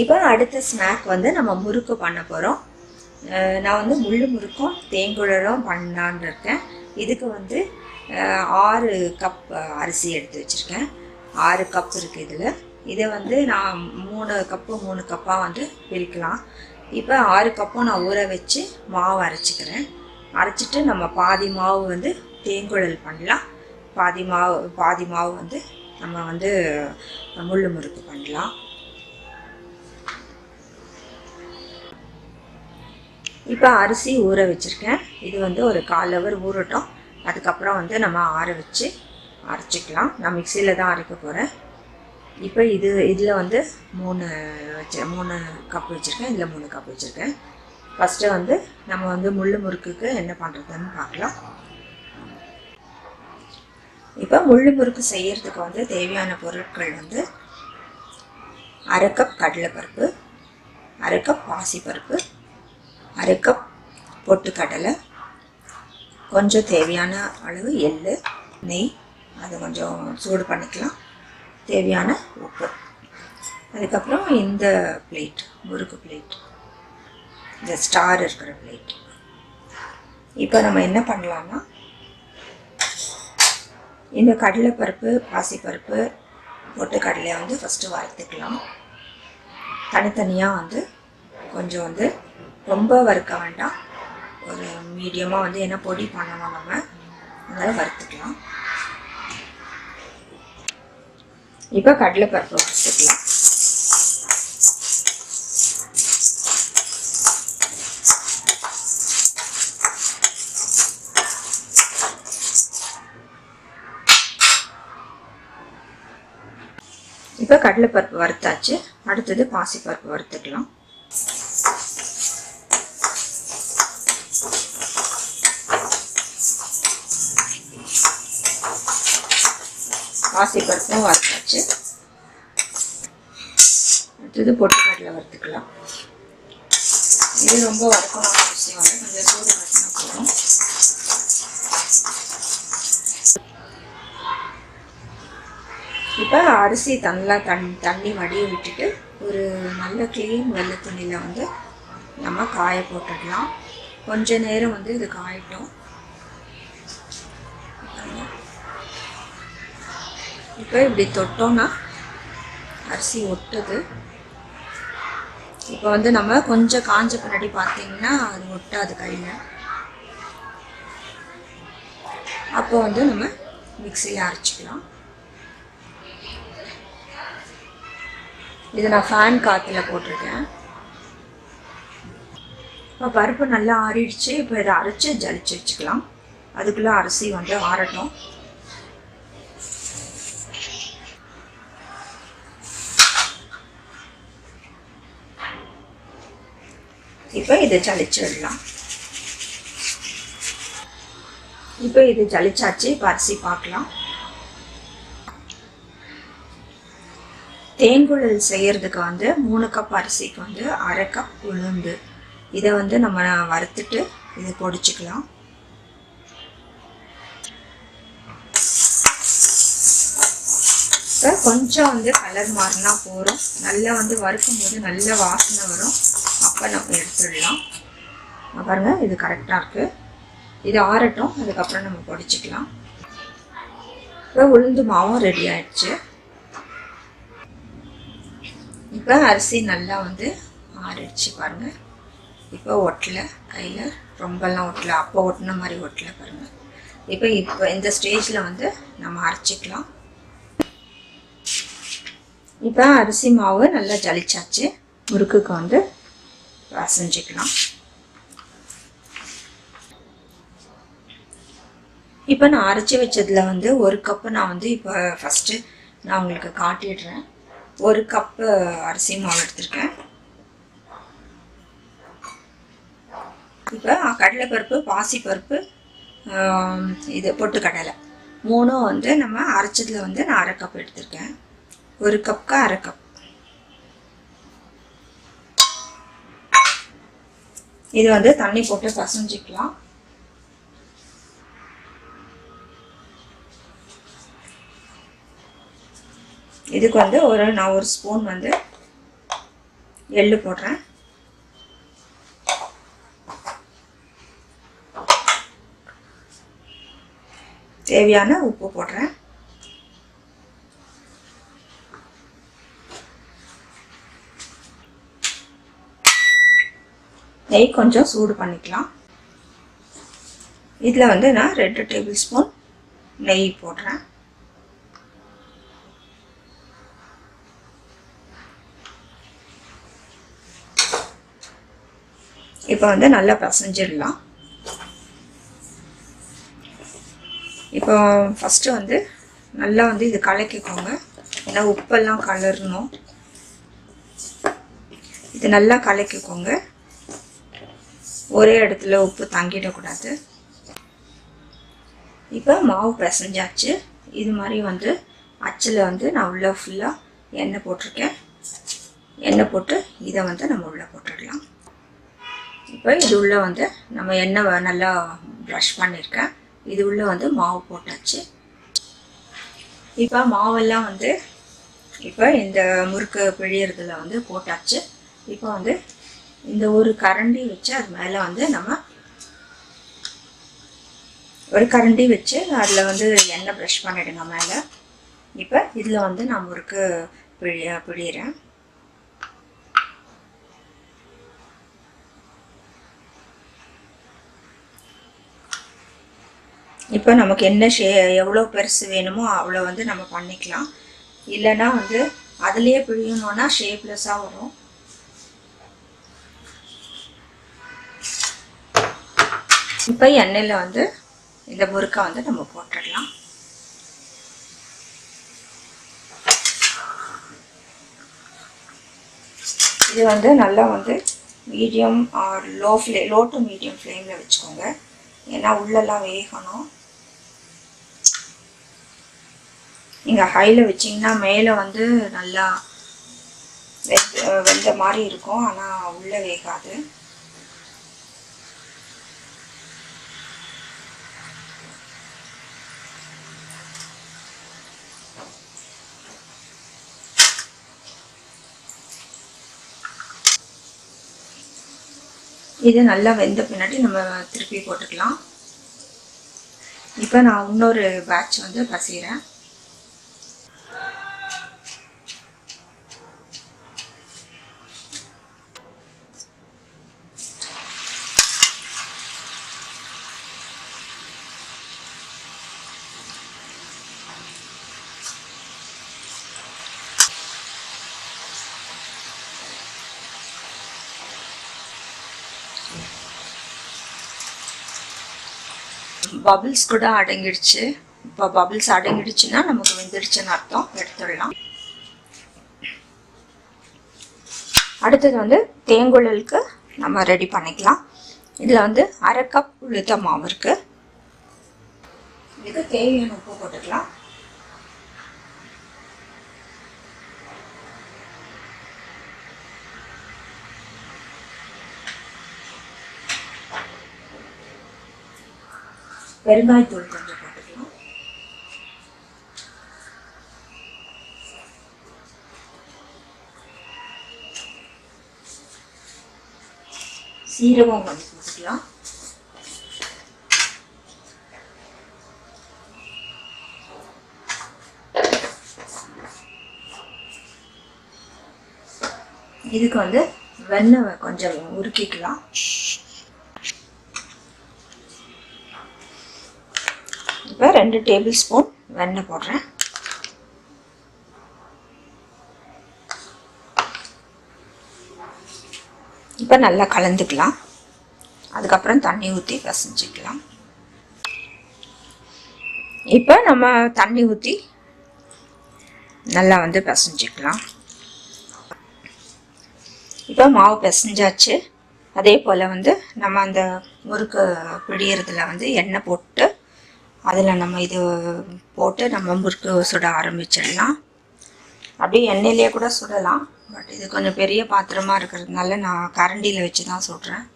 இப்போ அடுத்த ஸ்நாக் வந்து நம்ம முறுக்கு பண்ண போகிறோம். நான் வந்து முள்ளு முறுக்கும் தேங்குழலும் பண்ணலான்னு இருக்கேன். இதுக்கு வந்து 6 கப் அரிசி எடுத்து வச்சுருக்கேன். 6 கப் இருக்குது இதில். இதை வந்து நான் 3 கப்பாக வந்து பிரிக்கலாம். இப்போ 6 கப்பும் நான் ஊற வச்சு மாவு அரைச்சிக்கிறேன். அரைச்சிட்டு நம்ம பாதி மாவு வந்து தேங்குழல் பண்ணலாம், பாதி மாவு வந்து நம்ம வந்து முள்ளு முறுக்கு பண்ணலாம். இப்போ அரிசி ஊற வச்சுருக்கேன். இது வந்து ஒரு 1/4 ஹவர் ஊறட்டும். அதுக்கப்புறம் வந்து நம்ம ஆற வச்சு அரைச்சிக்கலாம். நான் மிக்சியில் தான் அரைக்க போகிறேன். இப்போ இதில் வந்து 3 கப் வச்சுருக்கேன். இதில் 3 கப் வச்சுருக்கேன். ஃபஸ்ட்டு வந்து நம்ம வந்து முள்ளு முறுக்குக்கு என்ன பண்ணுறதுன்னு பார்க்கலாம். இப்போ முள்ளு முறுக்கு செய்கிறதுக்கு வந்து தேவையான பொருட்கள் வந்து 1/2 கப் கடலைப்பருப்பு, 1/2 கப் பாசிப்பருப்பு, 1/2 கப் பொட்டுக்கடலை, கொஞ்சம் தேவையான அளவு எள், நெய், அதை கொஞ்சம் சூடு பண்ணிக்கலாம், தேவையான உப்பு, அதுக்கப்புறம் இந்த பிளேட், முறுக்கு பிளேட், இந்த ஸ்டார் இருக்கிற பிளேட். இப்போ நம்ம என்ன பண்ணலான்னா, இந்த கடலைப்பருப்பு, பாசிப்பருப்பு, பொட்டுக்கடலையை வந்து ஃபஸ்ட்டு வறுத்துக்கலாம். தனித்தனியாக வந்து கொஞ்சம் வந்து ரொம்ப வறுக்க வேண்டாம், ஒரு மீடியமாக வந்து என்ன பொடி பண்ணணும் நம்ம, அதனால் வறுத்துக்கலாம். இப்போ கடலைப்பருப்பு வறுத்துக்கலாம். இப்போ கடலைப்பருப்பு வறுத்தாச்சு. அடுத்தது பாசிப்பருப்பு வறுத்துக்கலாம். பாசிப்பருப்பும் வறுத்தாச்சு. அடுத்தது பொட்டுக்கடலை வறுத்துக்கலாம். இது ரொம்ப வறுக்கணும்னு அவசியம் இல்லை, கொஞ்சம் சூடு காட்டினா போதும். இப்போ அரிசி நல்லா தண்ணி வடிய விட்டுட்டு ஒரு நல்ல க்ளீன் வெள்ளை துணியில் வந்து நம்ம காய போட்டுடலாம். கொஞ்ச நேரம் வந்து இது காயட்டும். இப்போ இப்படி தொட்டோன்னா அரிசி ஒட்டுது. இப்போ வந்து நம்ம கொஞ்சம் காஞ்ச பின்னாடி பார்த்தீங்கன்னா அது ஒட்டாது கையில். அப்போ வந்து நம்ம மிக்சியில் அரைச்சிக்கலாம். இது நான் ஃபேன் காற்றுல போட்டிருக்கேன். இப்போ பருப்பு நல்லா ஆறிடுச்சு. இப்போ இதை அரைச்சி ஜலிச்சு வச்சுக்கலாம். அதுக்குள்ளே அரிசி வந்து ஆறட்டும். இப்போ இதை ஜலிச்சிடலாம். இப்போ இது ஜலிச்சாச்சு. இப்போ அரிசி பார்க்கலாம். தேங்குழல் செய்கிறதுக்கு வந்து 3 கப் அரிசிக்கு வந்து 1/2 கப் உளுந்து, இதை வந்து நம்ம வறுத்துட்டு இதை பொடிச்சுக்கலாம். இப்போ கொஞ்சம் வந்து கலர் மாறினா போகிறோம். நல்லா வந்து வறுக்கும் போது நல்ல வாசனை வரும். அப்போ நம்ம எடுத்துடலாம். பாருங்கள், இது கரெக்டாக இருக்குது. இது ஆறட்டும், அதுக்கப்புறம் நம்ம பொடிச்சிக்கலாம். இப்போ உளுந்து மாவும் ரெடி ஆயிடுச்சு. இப்போ அரிசி நல்லா வந்து ஆறிடுச்சு பாருங்கள். இப்போ ஒட்டலை, கையில் ரொம்பலாம் ஒட்டலை, அப்போ ஒட்டின மாதிரி ஒட்டலை பாருங்கள். இப்போ இந்த ஸ்டேஜில் வந்து நம்ம அரைச்சிக்கலாம். இப்போ அரிசி மாவு நல்லா ஜலிச்சாச்சு. முறுக்குக்கு வந்து செஞ்சுக்கலாம். இப்போ நான் அரைச்சி வச்சதில் வந்து 1 கப்பு நான் வந்து இப்போ ஃபஸ்ட்டு நான் உங்களுக்கு காட்டிடுறேன். 1 கப்பு அரிசி மாவு எடுத்திருக்கேன். இப்போ கடலைப்பருப்பு, பாசிப்பருப்பு, இது பொட்டுக்கடலை 3 வந்து நம்ம அரைச்சதில் வந்து நான் 1/2 கப் எடுத்திருக்கேன். 1 கப்புக்கு 1/2 கப். இது வந்து தண்ணி போட்டு பசஞ்சிக்கலாம். இதுக்கு வந்து நான் ஒரு ஸ்பூன் வந்து எள்ளு போடுறேன். தேவையான உப்பு போடுறேன். நெய் கொஞ்சம் சூடு பண்ணிக்கலாம். இதில் வந்து நான் 2 டேபிள் ஸ்பூன் நெய் போடுறேன். இப்போ வந்து நல்லா பிசைஞ்சிடலாம். இப்போ ஃபஸ்ட்டு வந்து நல்லா வந்து இது கலக்கிக்கோங்க. ஏன்னா உப்பெல்லாம் கலரணும். இது நல்லா கலக்கிக்கோங்க. ஒரே இடத்துல உப்பு தங்கிடக்கூடாது. இப்போ மாவு பிசைஞ்சாச்சு. இது மாதிரி வந்து அச்சில் வந்து நான் உள்ளே ஃபுல்லாக எண்ணெய் போட்டிருக்கேன். எண்ணெய் போட்டு இதை வந்து நம்ம உள்ளே போட்டுடலாம். இப்போ இது உள்ளே வந்து நம்ம எண்ணெய் நல்லா ப்ரஷ் பண்ணியிருக்கேன். இது உள்ளே வந்து மாவு போட்டாச்சு. இப்போ மாவெல்லாம் வந்து இப்போ இந்த முறுக்கு பிழியறதுல வந்து போட்டாச்சு. இப்போ வந்து இந்த ஒரு கரண்டி வச்சு அது மேலே வந்து நம்ம ஒரு கரண்டி வச்சு அதில் வந்து எண்ணெய் ப்ரஷ் பண்ணிவிடுங்க மேலே. இப்போ இதில் வந்து நான் முறுக்கு பிழியிறேன். இப்போ நமக்கு என்ன எவ்வளோ பெருசு வேணுமோ அவ்வளோ வந்து நம்ம பண்ணிக்கலாம். இல்லைன்னா வந்து அதுலேயே பிழியணுன்னா ஷேப்லெஸ்ஸாக வரும். இப்போ எண்ணெயில் வந்து இந்த முறுக்கை வந்து நம்ம போட்டுடலாம். இது வந்து நல்லா வந்து medium R low to medium ஃப்ளேமில் வச்சுக்கோங்க. ஏன்னா உள்ளெல்லாம் வேகணும். நீங்கள் ஹையில் வச்சிங்கன்னா மேலே வந்து நல்லா வெந்த மாதிரி இருக்கும், ஆனால் உள்ளே வேகாது. இது நல்லா வெந்த பின்னாடி நம்ம திருப்பி போட்டுக்கலாம். இப்போ நான் இன்னொரு பேட்ச் வந்து பசிக்கிறேன். பபிள்ஸ் கூட அடங்கிடுச்சு. இப்போ பபிள்ஸ் அடங்கிடுச்சுன்னா நமக்கு வெந்துடுச்சுன்னு அர்த்தம். எடுத்துடலாம். அடுத்தது வந்து தேங்குழலுக்கு நம்ம ரெடி பண்ணிக்கலாம். இதில் வந்து 1/2 கப் உளுத்த மாவு இருக்குது. இதுக்கு தேவையான உப்பு போட்டுக்கலாம். பெருங்காயத்தூள் கொஞ்சம் போட்டுக்கலாம். சீரகம் கொஞ்சம் போட்டுக்கலாம். இதுக்கு வந்து வெண்ணெய் கொஞ்சம் உருக்கிக்கலாம். இப்போ 2 டேபிள் ஸ்பூன் வெண்ணெய் போடுறேன். இப்போ நல்லா கலந்துக்கலாம். அதுக்கப்புறம் தண்ணி ஊற்றி பிசைஞ்சிக்கலாம். இப்போ நம்ம தண்ணி ஊற்றி நல்லா வந்து பிசைஞ்சிக்கலாம். இப்போ மாவு பிசைஞ்சாச்சு. அதே போல் வந்து நம்ம அந்த முறுக்கு பிழியறதுல வந்து எண்ணெய் போட்டு அதில் நம்ம இது போட்டு நம்ம முறுக்கு சுட ஆரம்பிச்சிடலாம். அப்படியே எண்ணெயிலே கூட சுடலாம். பட் இது கொஞ்சம் பெரிய பாத்திரமாக இருக்கிறதுனால நான் கரண்டியில் வச்சு தான் சுடுறேன்.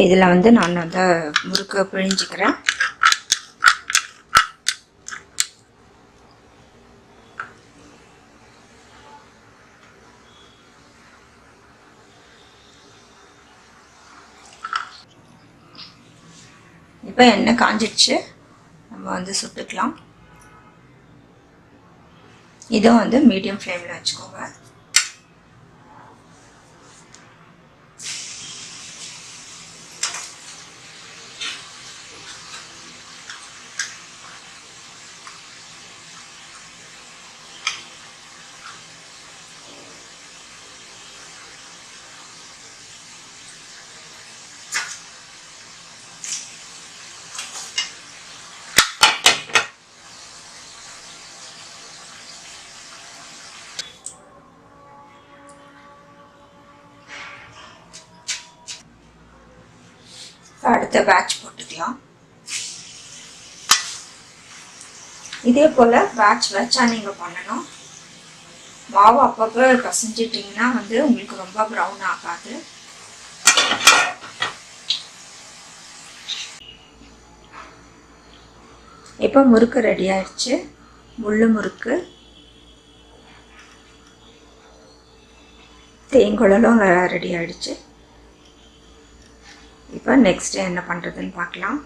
இதில் வந்து நான் வந்து முறுக்கு பிழிஞ்சிக்கிறேன். இப்போ எண்ணெய் காஞ்சிடுச்சு, நம்ம வந்து சுட்டுக்கலாம். இதுவும் வந்து மீடியம் ஃப்ளேமில் வச்சுக்கோங்க. அடுத்த பேட்ச் போட்டுக்கலாம். இதே போல் பேட்ச் வச்சா நீங்கள் பண்ணணும். மாவு அப்பப்போ பசஞ்சிட்டிங்கன்னா வந்து உங்களுக்கு ரொம்ப ப்ரௌன் ஆகாது. இப்போ முறுக்கு ரெடி ஆயிடுச்சு. முள்ளு முறுக்கு, தேங்குழலும் ரெடி ஆயிடுச்சு. இப்போ நெக்ஸ்ட் என்ன பண்ணுறதுன்னு பார்க்கலாம்.